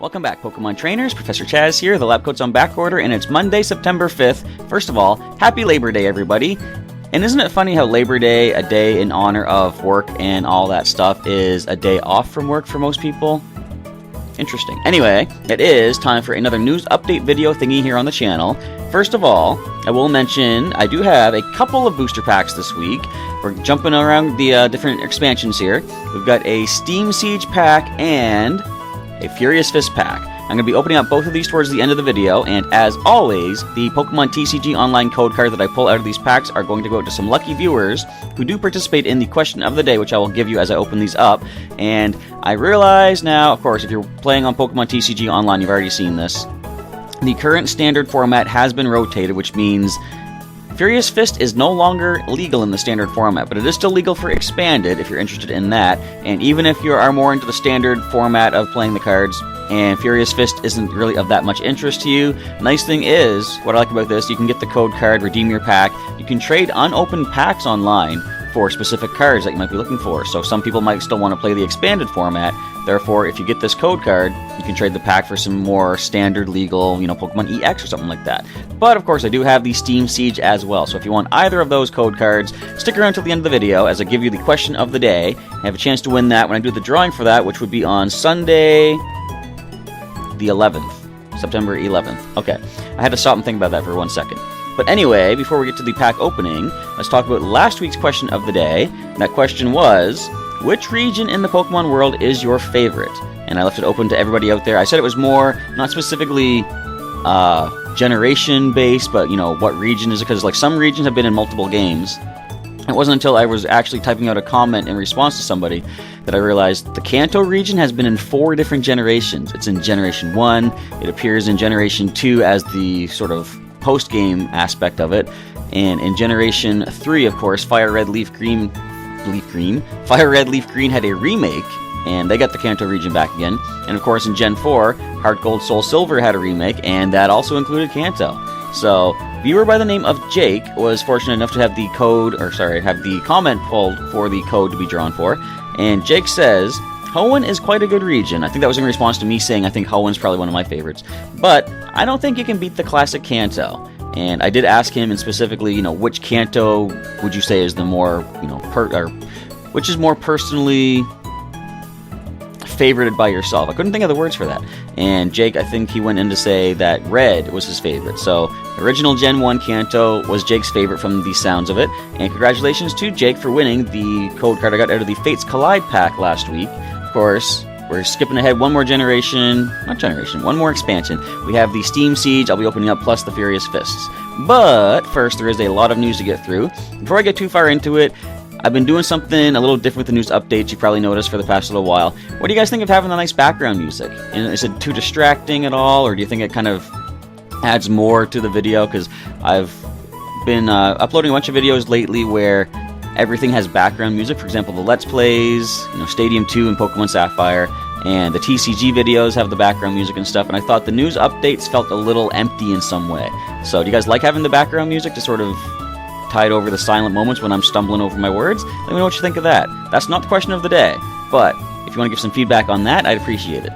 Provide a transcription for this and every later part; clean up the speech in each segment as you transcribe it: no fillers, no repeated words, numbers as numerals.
Welcome back, Pokemon Trainers. Professor Chaz here. The lab coat's on back order, and it's Monday, September 5th. First of all, happy Labor Day, everybody. And isn't it funny how Labor Day, a day in honor of work and all that stuff, is a day off from work for most people? Interesting. Anyway, it is time for another news update video thingy here on the channel. First of all, I will mention I do have a couple of booster packs this week. We're jumping around the different expansions here. We've got a Steam Siege pack and a Furious Fist pack. I'm going to be opening up both of these towards the end of the video, and as always, the Pokemon TCG Online code card that I pull out of these packs are going to go out to some lucky viewers who do participate in the question of the day, which I will give you as I open these up. And I realize now, of course, if you're playing on Pokemon TCG Online, you've already seen this. The current standard format has been rotated, which means Furious Fist is no longer legal in the standard format, but it is still legal for expanded if you're interested in that. And even if you are more into the standard format of playing the cards, and Furious Fist isn't really of that much interest to you, nice thing is, what I like about this, you can get the code card, redeem your pack, you can trade unopened packs online for specific cards that you might be looking for. So some people might still want to play the expanded format, therefore if you get this code card, you can trade the pack for some more standard legal, Pokemon EX or something like that. But of course I do have the Steam Siege as well, so if you want either of those code cards, stick around till the end of the video as I give you the question of the day. I have a chance to win that when I do the drawing for that, which would be on Sunday the 11th, September 11th. Okay, I had to stop and think about that for 1 second. But anyway, before we get to the pack opening, let's talk about last week's question of the day. And that question was, which region in the Pokemon world is your favorite? And I left it open to everybody out there. I said it was more, not specifically generation-based, but, what region is it? Because, some regions have been in multiple games. It wasn't until I was actually typing out a comment in response to somebody that I realized the Kanto region has been in 4 different generations. It's in Generation 1, it appears in Generation 2 as the sort of post-game aspect of it, and in Generation 3, of course, Fire Red Leaf Green had a remake, and they got the Kanto region back again. And of course in Gen 4, Heart Gold Soul Silver had a remake, and that also included Kanto. So, viewer by the name of Jake was fortunate enough to have the comment pulled for the code to be drawn for. And Jake says, Hoenn is quite a good region. I think that was in response to me saying I think Hoenn's probably one of my favorites. But I don't think you can beat the classic Kanto. And I did ask him, and specifically, which Kanto would you say is the more, which is more personally favorited by yourself? I couldn't think of the words for that. And Jake, I think he went in to say that Red was his favorite. So, original Gen 1 Kanto was Jake's favorite from the sounds of it. And congratulations to Jake for winning the code card I got out of the Fates Collide pack last week. Of course, we're skipping ahead one more one more expansion. We have the Steam Siege I'll be opening up, plus the Furious Fists. But first, there is a lot of news to get through. Before I get too far into it, I've been doing something a little different with the news updates you probably noticed for the past little while. What do you guys think of having the nice background music? And is it too distracting at all, or do you think it kind of adds more to the video? Because I've been uploading a bunch of videos lately where everything has background music. For example, the Let's Plays, Stadium 2 and Pokemon Sapphire, and the TCG videos have the background music and stuff, and I thought the news updates felt a little empty in some way. So do you guys like having the background music to sort of tide over the silent moments when I'm stumbling over my words? Let me know what you think of that. That's not the question of the day, but if you want to give some feedback on that, I'd appreciate it.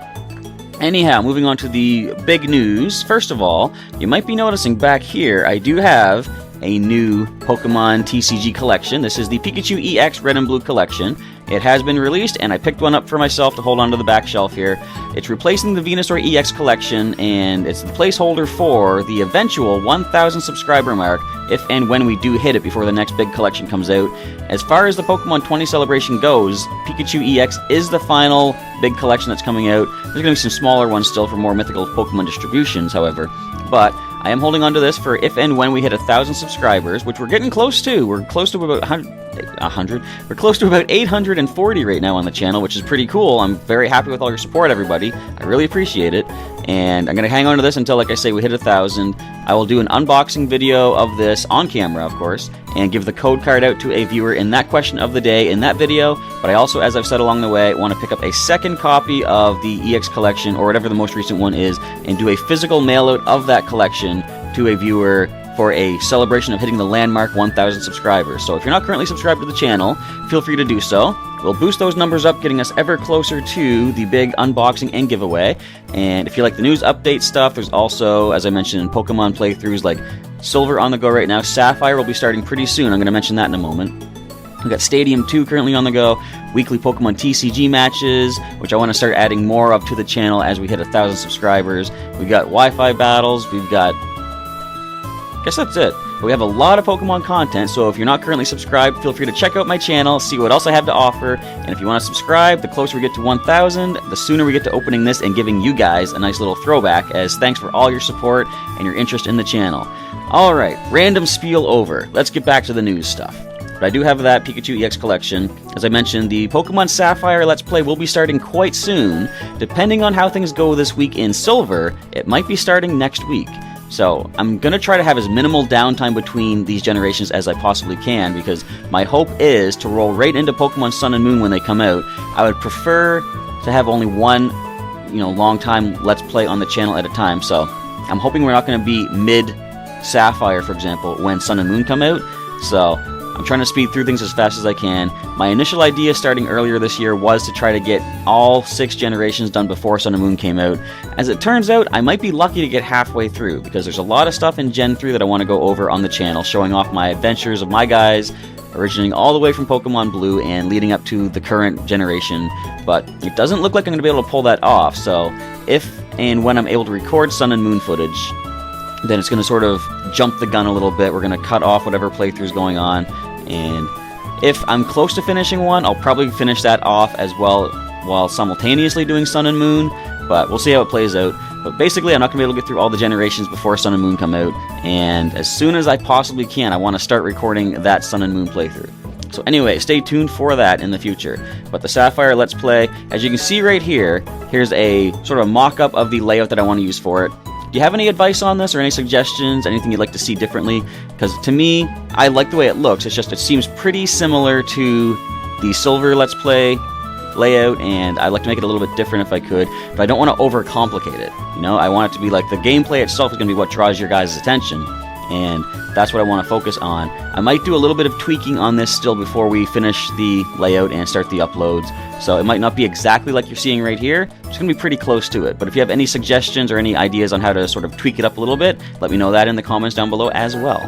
Anyhow, moving on to the big news. First of all, you might be noticing back here, I do have a new Pokemon TCG collection. This is the Pikachu-EX Red and Blue collection. It has been released, and I picked one up for myself to hold onto the back shelf here. It's replacing the Venusaur EX collection, and it's the placeholder for the eventual 1,000 subscriber mark, if and when we do hit it before the next big collection comes out. As far as the Pokemon 20 celebration goes, Pikachu-EX is the final big collection that's coming out. There's going to be some smaller ones still for more mythical Pokemon distributions, however. But I am holding on to this for if and when we hit 1,000 subscribers, which we're getting close to. We're close to about 100. We're close to about 840 right now on the channel, which is pretty cool. I'm very happy with all your support, everybody. I really appreciate it. And I'm going to hang on to this until, like I say, we hit 1,000. I will do an unboxing video of this on camera, of course, and give the code card out to a viewer in that question of the day in that video. But I also, as I've said along the way, want to pick up a second copy of the EX collection, or whatever the most recent one is, and do a physical mail out of that collection to a viewer for a celebration of hitting the landmark 1,000 subscribers. So if you're not currently subscribed to the channel, feel free to do so. will boost those numbers up, getting us ever closer to the big unboxing and giveaway. And if you like the news update stuff, there's also, as I mentioned, Pokemon playthroughs like Silver on the go right now. Sapphire will be starting pretty soon. I'm going to mention that in a moment. We've got Stadium 2 currently on the go, weekly Pokemon TCG matches, which I want to start adding more of to the channel as we hit 1,000 subscribers. We've got Wi-Fi battles, we've got... I guess that's it. But we have a lot of Pokemon content, so if you're not currently subscribed, feel free to check out my channel, see what else I have to offer, and if you want to subscribe, the closer we get to 1,000, the sooner we get to opening this and giving you guys a nice little throwback as thanks for all your support and your interest in the channel. Alright, random spiel over. Let's get back to the news stuff. But I do have that Pikachu-EX collection. As I mentioned, the Pokemon Sapphire Let's Play will be starting quite soon. Depending on how things go this week in Silver, it might be starting next week. So I'm going to try to have as minimal downtime between these generations as I possibly can, because my hope is to roll right into Pokemon Sun and Moon when they come out. I would prefer to have only one, long time Let's Play on the channel at a time. So I'm hoping we're not going to be mid-Sapphire, for example, when Sun and Moon come out. So I'm trying to speed through things as fast as I can. My initial idea starting earlier this year was to try to get all 6 generations done before Sun and Moon came out. As it turns out, I might be lucky to get halfway through, because there's a lot of stuff in Gen 3 that I want to go over on the channel, showing off my adventures of my guys, originating all the way from Pokemon Blue and leading up to the current generation. But it doesn't look like I'm going to be able to pull that off, so if and when I'm able to record Sun and Moon footage, then it's going to sort of jump the gun a little bit. We're going to cut off whatever playthrough is going on, and if I'm close to finishing one, I'll probably finish that off as well while simultaneously doing Sun and Moon, but we'll see how it plays out. But basically, I'm not going to be able to get through all the generations before Sun and Moon come out, and as soon as I possibly can, I want to start recording that Sun and Moon playthrough. So anyway, stay tuned for that in the future. But the Sapphire Let's Play, as you can see right here, here's a sort of mock-up of the layout that I want to use for it. Do you have any advice on this or any suggestions, anything you'd like to see differently? Because to me, I like the way it looks. It's just it seems pretty similar to the Silver Let's Play layout, and I'd like to make it a little bit different if I could, but I don't want to overcomplicate it. I want it to be like the gameplay itself is going to be what draws your guys' attention, and that's what I want to focus on. I might do a little bit of tweaking on this still before we finish the layout and start the uploads, so it might not be exactly like you're seeing right here. It's going to be pretty close to it, but if you have any suggestions or any ideas on how to sort of tweak it up a little bit, let me know that in the comments down below as well.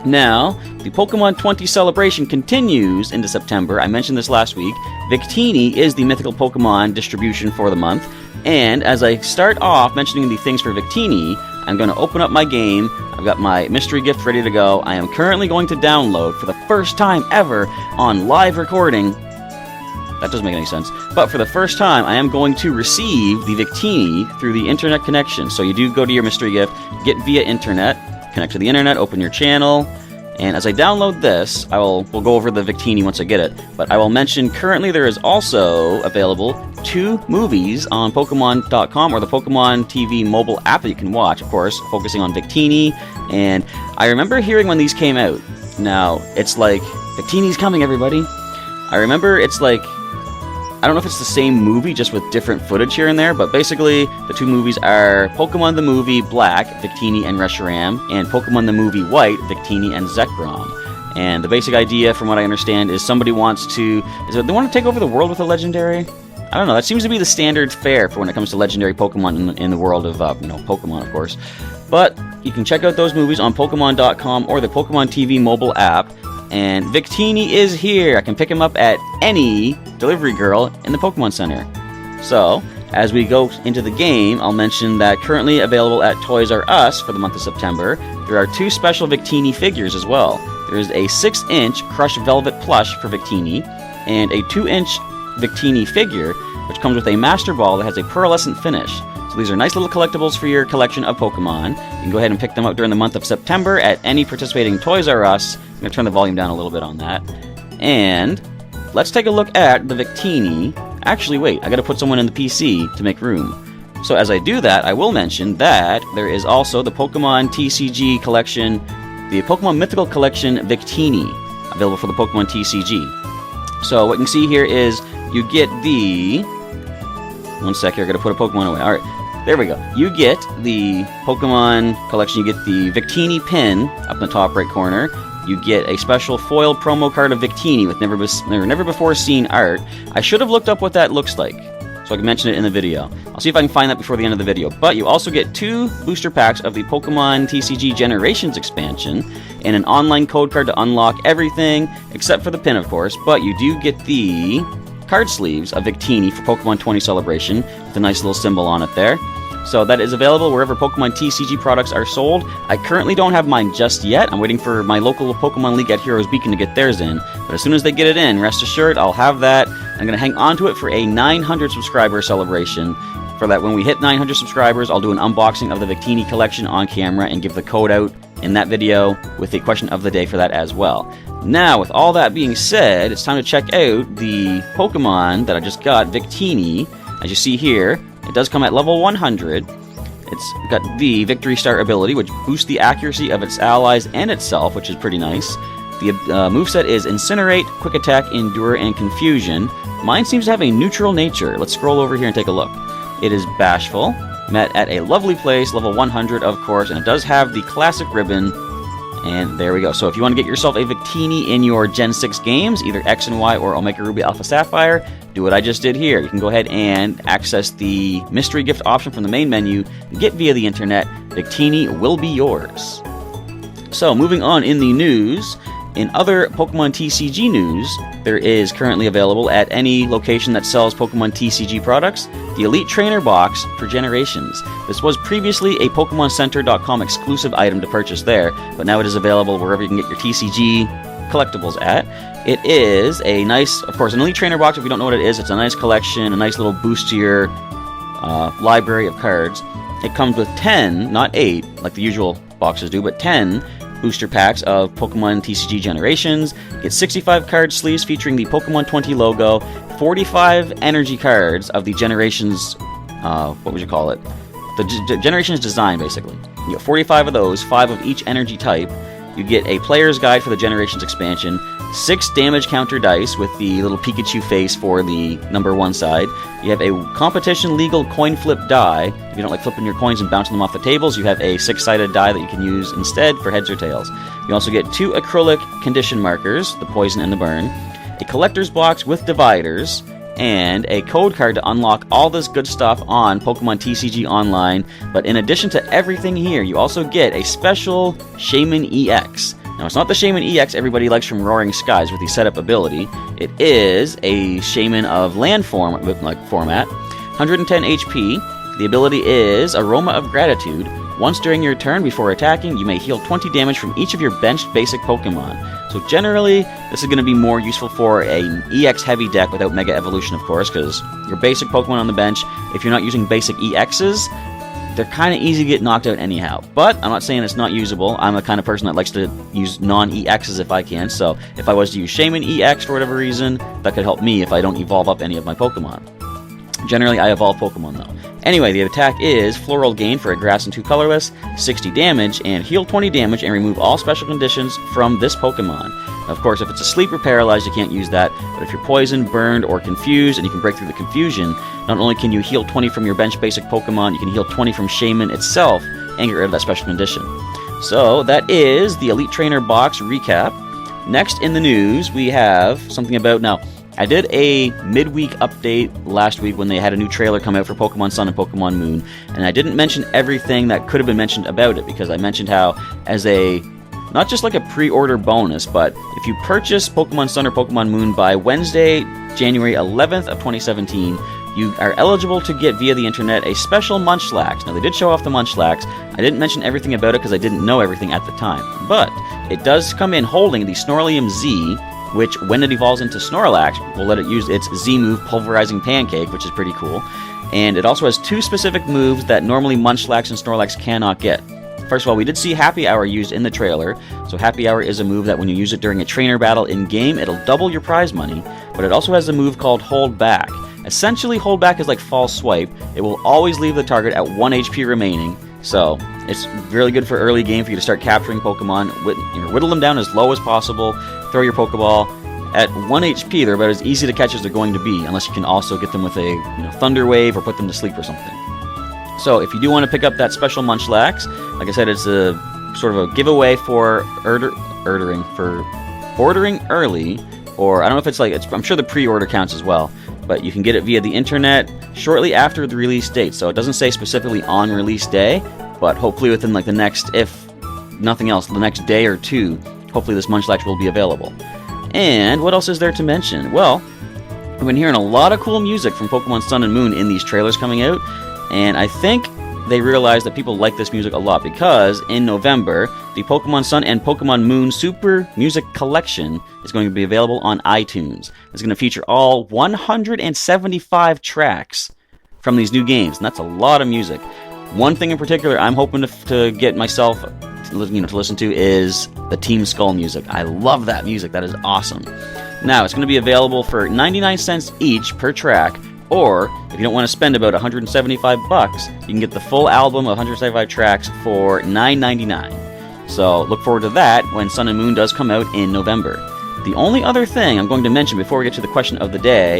Now, the Pokemon 20 celebration continues into September. I mentioned this last week. Victini is the mythical Pokemon distribution for the month, and as I start off mentioning the things for Victini, I'm going to open up my game. I've got my mystery gift ready to go. I am currently going to download, for the first time ever on live recording, that doesn't make any sense, but for the first time I am going to receive the Victini through the internet connection. So you do go to your mystery gift, get via internet, connect to the internet, open your channel, and as I download this, we'll go over the Victini once I get it, but I will mention currently there is also available 2 movies on Pokemon.com or the Pokemon TV mobile app that you can watch, of course, focusing on Victini. And I remember hearing when these came out. Now, it's like, Victini's coming, everybody. I remember it's like, I don't know if it's the same movie, just with different footage here and there, but basically, the 2 movies are Pokemon the Movie Black, Victini and Reshiram, and Pokemon the Movie White, Victini and Zekrom. And the basic idea, from what I understand, is somebody wants to... they want to take over the world with a legendary? I don't know, that seems to be the standard fare for when it comes to legendary Pokemon in the world of, Pokemon, of course. But you can check out those movies on Pokemon.com or the Pokemon TV mobile app. And Victini is here. I can pick him up at any delivery girl in the Pokemon Center. So, as we go into the game, I'll mention that currently available at Toys R Us for the month of September, there are 2 special Victini figures as well. There is a 6-inch crushed velvet plush for Victini, and a 2-inch Victini figure, which comes with a Master Ball that has a pearlescent finish. So these are nice little collectibles for your collection of Pokemon. You can go ahead and pick them up during the month of September at any participating Toys R Us. I'm going to turn the volume down a little bit on that. And let's take a look at the Victini. Actually, wait, I got to put someone in the PC to make room. So as I do that, I will mention that there is also the Pokemon TCG collection, the Pokemon Mythical Collection Victini, available for the Pokemon TCG. So what you can see here is you get the... One sec here, I got to put a Pokemon away. Alright, there we go. You get the Pokemon collection, you get the Victini pin up in the top right corner. you get a special foil promo card of Victini with never before seen art. I should have looked up what that looks like, so I can mention it in the video. I'll see if I can find that before the end of the video. But you also get 2 booster packs of the Pokemon TCG Generations expansion, and an online code card to unlock everything, except for the pin, of course. But you do get the card sleeves of Victini for Pokemon 20 Celebration, with a nice little symbol on it there. So that is available wherever Pokemon TCG products are sold. I currently don't have mine just yet. I'm waiting for my local Pokemon League at Heroes Beacon to get theirs in. But as soon as they get it in, rest assured, I'll have that. I'm going to hang on to it for a 900 subscriber celebration. For that, when we hit 900 subscribers, I'll do an unboxing of the Victini collection on camera and give the code out in that video with the question of the day for that as well. Now, with all that being said, it's time to check out the Pokemon that I just got, Victini. As you see here, it does come at level 100. It's got the Victory Star ability, which boosts the accuracy of its allies and itself, which is pretty nice. The moveset is Incinerate, Quick Attack, Endure, and Confusion. Mine seems to have a neutral nature. Let's scroll over here and take a look. It is Bashful, met at a lovely place, level 100, of course, and it does have the classic ribbon. And there we go. So if you want to get yourself a Victini in your Gen 6 games, either X and Y or Omega Ruby Alpha Sapphire, do what I just did here. You can go ahead and access the mystery gift option from the main menu, get via the internet. Victini will be yours. So moving on in the news, in other Pokemon TCG news, there is currently available at any location that sells Pokemon TCG products, the Elite Trainer Box for Generations. This was previously a PokemonCenter.com exclusive item to purchase there, but now it is available wherever you can get your TCG collectibles at. It is a nice, of course, an Elite Trainer Box. If you don't know what it is, it's a nice collection, a nice little boost to your library of cards. It comes with 10, not 8, like the usual boxes do, but 10 booster packs of Pokemon TCG Generations. Get 65 card sleeves featuring the Pokemon 20 logo, 45 energy cards of the Generations, what would you call it? The Generations design, basically. You get 45 of those, 5 of each energy type. You get a player's guide for the Generations expansion, 6 damage counter dice with the little Pikachu face for the number 1 side. You have a competition legal coin flip die. If you don't like flipping your coins and bouncing them off the tables, you have a 6-sided die that you can use instead for heads or tails. You also get 2 acrylic condition markers, the poison and the burn, a collector's box with dividers, and a code card to unlock all this good stuff on Pokemon TCG Online. But in addition to everything here, you also get a special Shaymin-EX. Now, it's not the Shaymin-EX everybody likes from Roaring Skies with the setup ability. It is a Shaymin of land format, 110 HP. The ability is Aroma of Gratitude. Once during your turn before attacking, you may heal 20 damage from each of your benched basic Pokemon. So generally, this is going to be more useful for an EX-heavy deck without Mega Evolution, of course, because your basic Pokemon on the bench, if you're not using basic EXs, they're kind of easy to get knocked out anyhow. But I'm not saying it's not usable. I'm the kind of person that likes to use non-EXs if I can, so if I was to use Shaymin-EX for whatever reason, that could help me if I don't evolve up any of my Pokemon. Generally, I evolve Pokemon, though. Anyway, the attack is Floral Gain for a Grass and 2 colorless, 60 damage, and heal 20 damage and remove all special conditions from this Pokemon. Now, of course, if it's asleep or paralyzed, you can't use that, but if you're poisoned, burned, or confused, and you can break through the confusion, not only can you heal 20 from your bench basic Pokemon, you can heal 20 from Shaymin itself and get rid of that special condition. So, that is the Elite Trainer Box recap. Next in the news, we have something about, now, I did a midweek update last week when they had a new trailer come out for Pokemon Sun and Pokemon Moon, and I didn't mention everything that could have been mentioned about it, because I mentioned how, as a, not just like a pre-order bonus, but if you purchase Pokemon Sun or Pokemon Moon by Wednesday, January 11th of 2017, you are eligible to get via the internet a special Munchlax. Now, they did show off the Munchlax. I didn't mention everything about it because I didn't know everything at the time, but it does come in holding the Snorlax Z, which, when it evolves into Snorlax, will let it use its Z-move, Pulverizing Pancake, which is pretty cool. And it also has 2 specific moves that normally Munchlax and Snorlax cannot get. First of all, we did see Happy Hour used in the trailer. So Happy Hour is a move that when you use it during a trainer battle in-game, it'll double your prize money. But it also has a move called Hold Back. Essentially, Hold Back is like False Swipe. It will always leave the target at 1 HP remaining. So it's really good for early game for you to start capturing Pokemon, whittle them down as low as possible, throw your Pokeball. At 1 HP, they're about as easy to catch as they're going to be, unless you can also get them with a Thunder Wave or put them to sleep or something. So if you do want to pick up that special Munchlax, like I said, it's a sort of a giveaway for ordering early, or I don't know if it's like, I'm sure the pre-order counts as well, but you can get it via the internet shortly after the release date. So it doesn't say specifically on release day, but hopefully within like the next, if nothing else, the next day or two, hopefully this Munchlax will be available. And what else is there to mention? Well, we've been hearing a lot of cool music from Pokemon Sun and Moon in these trailers coming out, and I think they realized that people like this music a lot because in November, the Pokemon Sun and Pokemon Moon Super Music Collection is going to be available on iTunes. It's going to feature all 175 tracks from these new games, and that's a lot of music. One thing in particular I'm hoping to get myself to listen to is the Team Skull music. I love that music. That is awesome. Now, it's going to be available for 99 cents each per track, or if you don't want to spend about $175, you can get the full album of 175 tracks for $9.99. So look forward to that when Sun and Moon does come out in November. The only other thing I'm going to mention before we get to the question of the day,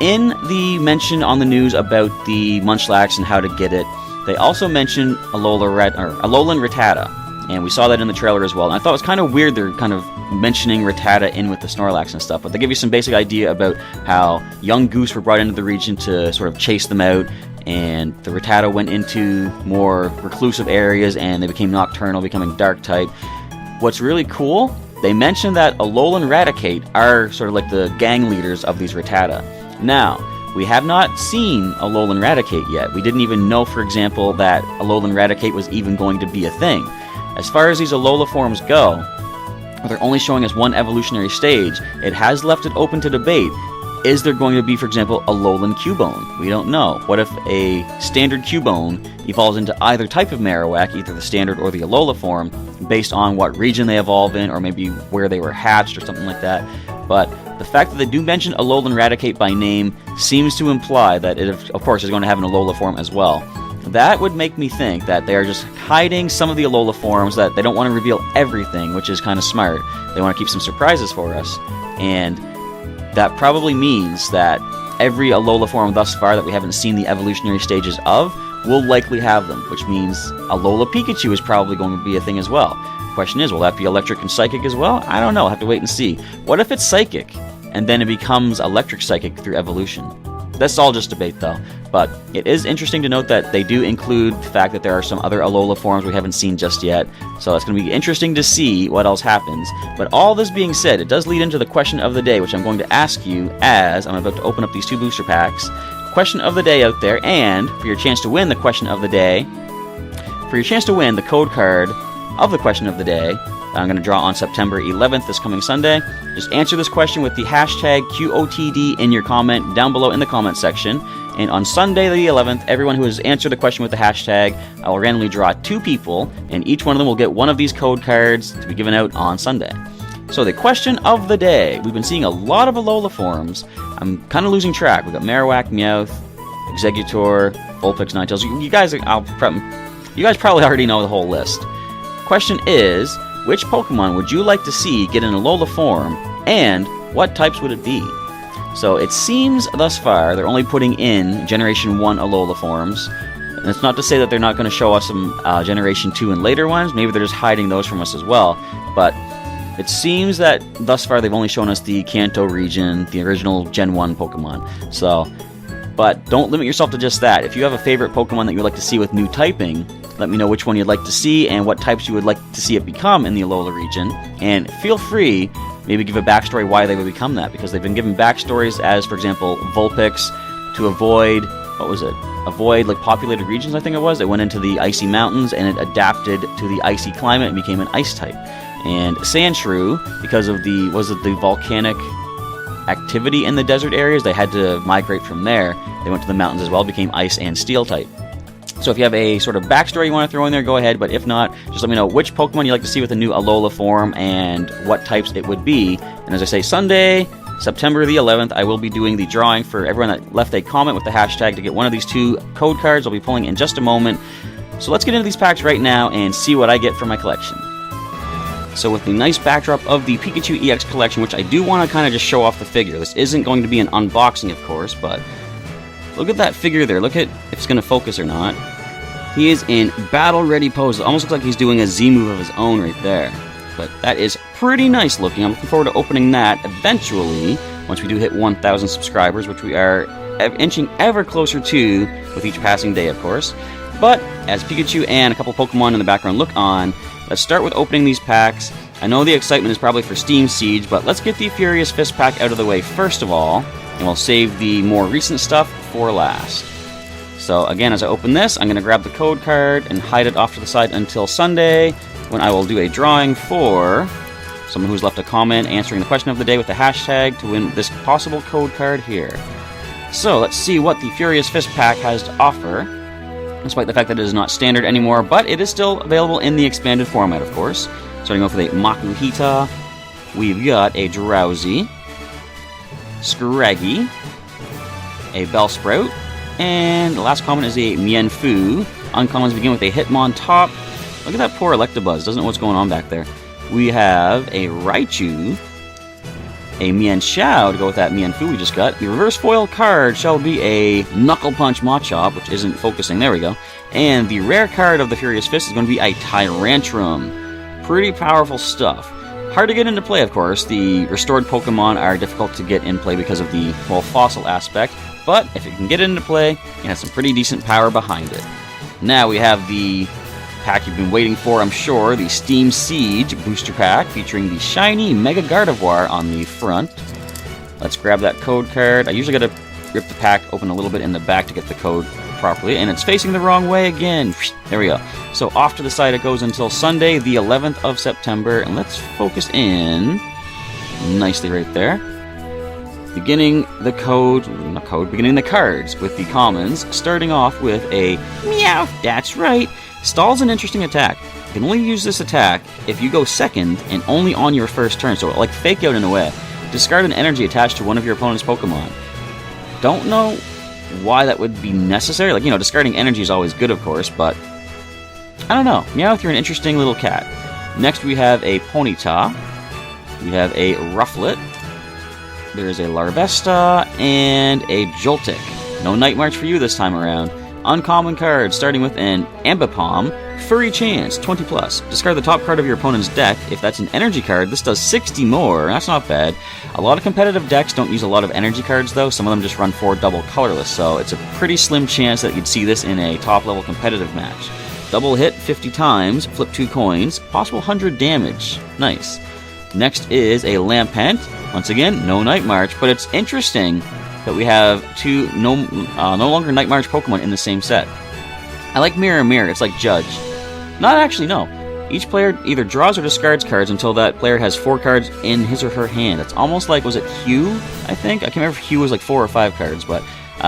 in the mention on the news about the Munchlax and how to get it, they also mentioned Alolan Rattata. And we saw that in the trailer as well. And I thought it was kind of weird they're kind of mentioning Rattata in with the Snorlax and stuff. But they give you some basic idea about how young Goose were brought into the region to sort of chase them out. And the Rattata went into more reclusive areas and they became nocturnal, becoming dark type. What's really cool, they mentioned that Alolan and Raticate are sort of like the gang leaders of these Rattata. Now, we have not seen Alolan Raticate yet. We didn't even know, for example, that Alolan Raticate was even going to be a thing. As far as these Alola forms go, they're only showing us one evolutionary stage. It has left it open to debate. Is there going to be, for example, Alolan Cubone? We don't know. What if a standard Cubone evolves into either type of Marowak, either the standard or the Alola form, based on what region they evolve in, or maybe where they were hatched or something like that? But the fact that they do mention Alolan Raticate by name seems to imply that it, of course, is going to have an Alola form as well. That would make me think that they are just hiding some of the Alola forms, that they don't want to reveal everything, which is kind of smart. They want to keep some surprises for us. And that probably means that every Alola form thus far that we haven't seen the evolutionary stages of will likely have them, which means Alola Pikachu is probably going to be a thing as well. Question is, will that be electric and psychic as well? I don't know. I'll have to wait and see. What if it's psychic, and then it becomes electric psychic through evolution? That's all just debate, though. But it is interesting to note that they do include the fact that there are some other Alola forms we haven't seen just yet. So it's going to be interesting to see what else happens. But all this being said, it does lead into the question of the day, which I'm going to ask you as I'm about to open up these two booster packs. Question of the day out there, and for your chance to win the question of the day, for your chance to win the code card of the question of the day, I'm going to draw on September 11th, this coming Sunday. Just answer this question with the hashtag QOTD in your comment down below in the comment section. And on Sunday the 11th, everyone who has answered the question with the hashtag, I will randomly draw 2 people, and each one of them will get one of these code cards to be given out on Sunday. So the question of the day. We've been seeing a lot of Alola forms. I'm kind of losing track. We've got Marowak, Meowth, Exeggutor, Vulpix, Ninetales. You guys probably already know the whole list. Question is, which Pokemon would you like to see get an Alola form, and what types would it be? So it seems thus far they're only putting in Generation 1 Alola forms. And it's not to say that they're not going to show us some Generation 2 and later ones. Maybe they're just hiding those from us as well. But it seems that thus far they've only shown us the Kanto region, the original Gen 1 Pokemon. So, but don't limit yourself to just that. If you have a favorite Pokemon that you would like to see with new typing, let me know which one you'd like to see and what types you would like to see it become in the Alola region. And feel free, maybe give a backstory why they would become that, because they've been given backstories as, for example, Vulpix to avoid, avoid like populated regions, I think it was. It went into the icy mountains and it adapted to the icy climate and became an ice type. And Sandshrew, because of the volcanic activity in the desert areas, they had to migrate from there. They went to the mountains as well, became ice and steel type. So if you have a sort of backstory you want to throw in there, go ahead. But if not, just let me know which Pokemon you'd like to see with a new Alola form and what types it would be. And as I say, Sunday, September the 11th, I will be doing the drawing for everyone that left a comment with the hashtag to get one of these 2 code cards. I'll be pulling in just a moment. So let's get into these packs right now and see what I get for my collection. So with the nice backdrop of the Pikachu-EX collection, which I do want to kind of just show off the figure. This isn't going to be an unboxing, of course, but look at that figure there. Look at if it's going to focus or not. He is in battle-ready pose. It almost looks like he's doing a Z move of his own right there. But that is pretty nice looking. I'm looking forward to opening that eventually, once we do hit 1,000 subscribers, which we are inching ever closer to with each passing day, of course. But as Pikachu and a couple Pokemon in the background look on, let's start with opening these packs. I know the excitement is probably for Steam Siege, but let's get the Furious Fist pack out of the way first of all, and we'll save the more recent stuff for last. So again, as I open this, I'm going to grab the code card and hide it off to the side until Sunday, when I will do a drawing for someone who's left a comment answering the question of the day with the hashtag to win this possible code card here. So let's see what the Furious Fist pack has to offer, despite the fact that it is not standard anymore, but it is still available in the expanded format, of course. Starting off with a Makuhita, we've got a Drowsy, Scraggy, a Bellsprout, and the last common is a Mienfoo. Uncommons begin with a Hitmontop. Look at that poor Electabuzz, doesn't know what's going on back there. We have a Raichu, a Mienshao to go with that Mienfoo we just got. The reverse foil card shall be a Knuckle Punch Machop, which isn't focusing, there we go. And the rare card of the Furious Fist is going to be a Tyrantrum. Pretty powerful stuff. Hard to get into play, of course. The restored Pokemon are difficult to get in play because of the, well, fossil aspect. But if it can get into play, it has some pretty decent power behind it. Now we have the pack you've been waiting for, I'm sure, the Steam Siege booster pack featuring the shiny Mega Gardevoir on the front. Let's grab that code card. I usually gotta rip the pack open a little bit in the back to get the code properly, and it's facing the wrong way again. There we go. So off to the side it goes until Sunday, the 11th of September, and let's focus in nicely right there. Beginning the cards with the commons, starting off with a Meowth. That's right. Stall's an interesting attack. You can only use this attack if you go second and only on your first turn, so like fake out in a way. Discard an energy attached to one of your opponent's Pokemon. Don't know why that would be necessary. Like, you know, discarding energy is always good, of course, but I don't know. Meowth, you're an interesting little cat. Next we have a Ponyta. We have a Rufflet. There's a Larvesta and a Joltik. No Night March for you this time around. Uncommon cards, starting with an Ambipom, Furry Chance, 20+. Discard the top card of your opponent's deck. If that's an energy card, this does 60 more. That's not bad. A lot of competitive decks don't use a lot of energy cards, though. Some of them just run 4 double colorless, so it's a pretty slim chance that you'd see this in a top-level competitive match. Double hit 50 times, flip 2 coins, possible 100 damage. Nice. Next is a Lampent. Once again, no Night March, but it's interesting that we have two no longer Night March Pokemon in the same set. I like Mirror Mirror, it's like Judge. Not actually, no. Each player either draws or discards cards until that player has 4 cards in his or her hand. It's almost like, was it Hue, I think? I can't remember if Hue was like 4 or 5 cards, but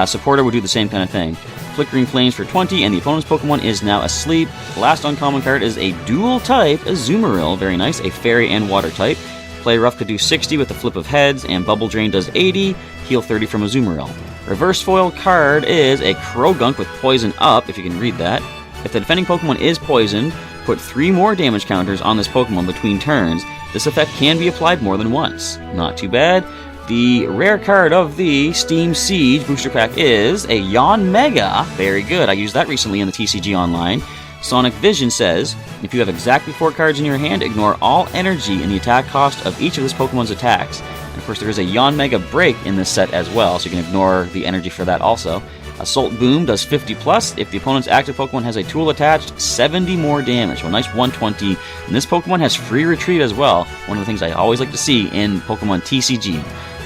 Supporter would do the same kind of thing. Flickering Flames for 20, and the opponent's Pokemon is now asleep. The last uncommon card is a dual type, Azumarill, very nice, a Fairy and Water type. Play Rough could do 60 with the flip of heads, and Bubble Drain does 80, heal 30 from Azumarill. Reverse foil card is a Krogunk with Poison Up, if you can read that. If the defending Pokemon is poisoned, put 3 more damage counters on this Pokemon between turns. This effect can be applied more than once. Not too bad. The rare card of the Steam Siege booster pack is a Yanmega. Very good, I used that recently in the TCG Online. Sonic Vision says, if you have exactly 4 cards in your hand, ignore all energy in the attack cost of each of this Pokemon's attacks. And of course there is a Yanmega Break in this set as well, so you can ignore the energy for that also. Assault Boom does 50+. If the opponent's active Pokemon has a tool attached, 70 more damage. So a nice 120. And this Pokemon has free retreat as well. One of the things I always like to see in Pokemon TCG.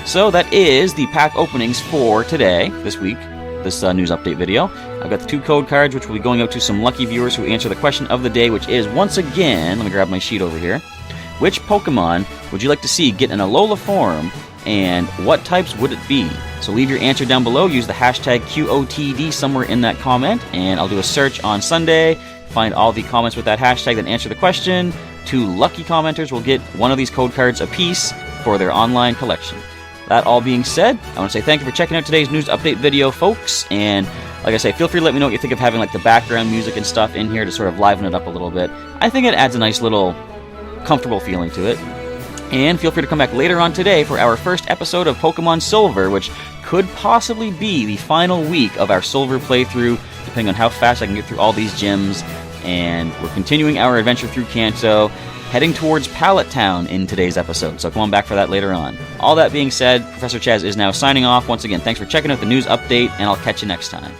So that is the pack openings for today, this week, this news update video. I've got the 2 code cards, which will be going out to some lucky viewers who answer the question of the day, which is, once again, let me grab my sheet over here. Which Pokemon would you like to see get an Alola form, and what types would it be? So leave your answer down below, use the hashtag QOTD somewhere in that comment, and I'll do a search on Sunday, find all the comments with that hashtag that answer the question. 2 lucky commenters will get one of these code cards apiece for their online collection. That all being said, I want to say thank you for checking out today's news update video, folks, and like I say, feel free to let me know what you think of having like the background music and stuff in here to sort of liven it up a little bit. I think it adds a nice little comfortable feeling to it. And feel free to come back later on today for our first episode of Pokemon Silver, which could possibly be the final week of our Silver playthrough, depending on how fast I can get through all these gyms. And we're continuing our adventure through Kanto. heading towards Pallet Town in today's episode, so come on back for that later on. All that being said, Professor Chaz is now signing off. Once again, thanks for checking out the news update, and I'll catch you next time.